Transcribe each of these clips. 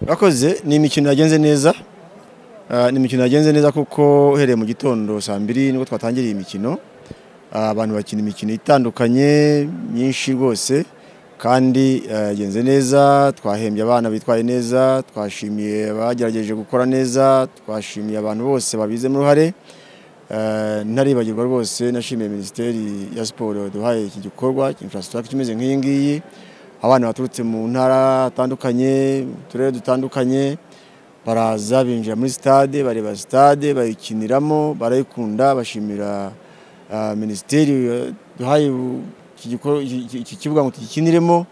Bakoze ni imikino yagenze neza. Ni imikino yagenze neza kuko uhereye mu gitondo saa 2 nibwo twatangiriye imikino. Abantu bakina imikino itandukanye myinshi rwose kandi yagenze neza. Twahembye abana bitwaye neza, twashimiye abagerageje gukora neza, twashimiye abantu bose babize mu ruhare. Ntaribagirwa rwose nashimiye Minisiteri ya Siporo duhaye iki gikorwa infrastructure kimeze nk'iyi ngiyi. Abana baturutse mu ntara atandukanye, turere dutandukanye, baraza binjira muri stade, bareba stade, bayikiniramo, barayikunda, bashimira Minisiteri duhaye iki kibuga ngo tugikiniremo,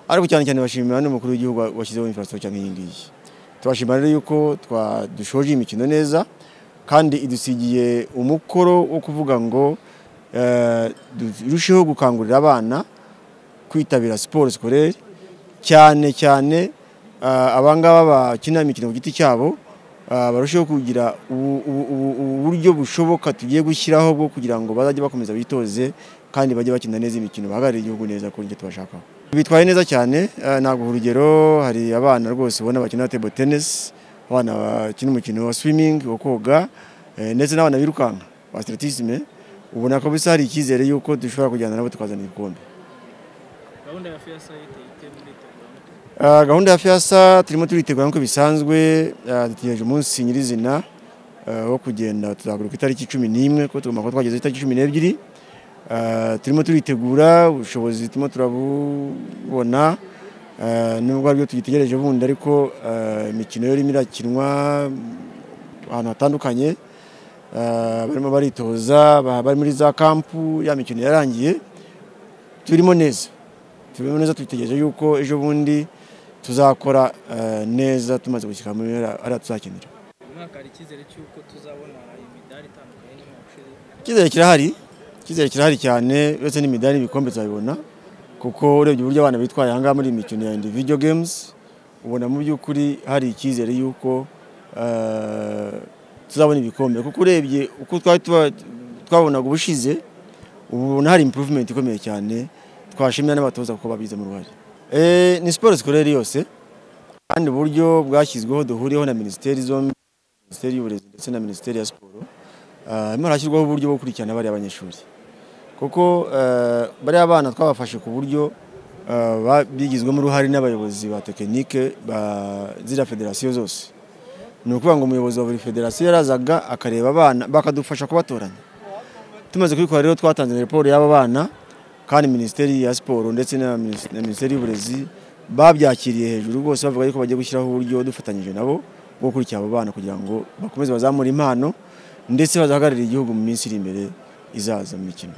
ariko cyane cyane bashimira n'umukuru w'igihugu washyizeho infrastructure nk'iyi ngiyi. Tubashimira rero yuko dushoje imikino neza kandi idusigiye umukoro wo kuvuga ngo durusheho gukangurira abana kwitabira siporo scolaire, cyane abangaba bakina imikino ku giti cyabo barusheho kugira uburyo bushoboka tugiye gushyiraho bwo kugira ngo bazajye bakomeza bitoze kandi bajye bakina neza imikino bahagarira igihugu neza kuri njye tubashakaho. Bitwaye neza cyane, ntabwo urugero hari abana rwose ubona bakina table tennis, abana bakina umukino wa swimming wo koga, ndetse n'abana birukanka atletisme. Ubona ko bisa hari icyizere yuko dushobora kujyana nabo tukazana ibikombe. Gahunda ya FIASA turimo turitegura nko bisanzwe, dutegereje umunsi nyirizina wo kugenda tuzaguruka itariki 11 ko tugomba ko twageze itariki 12. Turimo turitegura, ubushobozi turimo turabubona, nubwo aribyo tugitegereje bundi, ariko imikino yo irakinwa ahantu hatandukanye, barimo baritoza, bari muri za kampu, ya mikino yarangiye. Turimo neza twitegereje yuko ejo bundi tuzakora neza tumaze gushyika muri ari tuzakinira. Umwaka ari cyizere cyuko tuzabona imidari itandukanye n'amashuri. Cyizere kirahari cyane, uretse n'imidari n'ibikombe tuzabibona, kuko urebye uburyo abana bitwaye hanga muri imikino ya individual games, ubona mu by'ukuri hari icyizere yuko tuzabona ibikombe, kuko urebye uko twabonaga ubushize, ubona hari improvement ikomeye cyane. Twashimira n'abatoza kuko babize mu ruhare. Ni sport scolaire yose kandi uburyo bwashyizweho duhuriyeho na Minisiteri zombi, Minisiteri y'Uburezi ndetse na Minisiteri ya Siporo, harashyirwaho uburyo bwo gukurikirana bari abanyeshuri, kuko bari abana twabafashe ku buryo bigizwemo uruhare n'abayobozi ba tekinike zira federasiyo zose. Ni ukuvuga ngo umuyobozi wa buri federasiyo yarazaga akareba abana bakadufasha kubatoranya. Tumaze kubikora rero twatanze report y'aba bana, kandi Minisiteri ya Siporo ndetse na Minisiteri y'Uburezi babyakiriye hejuru rwose, bavuga yuko bagiye gushyiraho uburyo dufatanyije nabo bwo gukurikira abo bana kugira ngo bakomeze bazamure impano ndetse bazahagararira igihugu mu minsi iri imbere izaza mu mikino.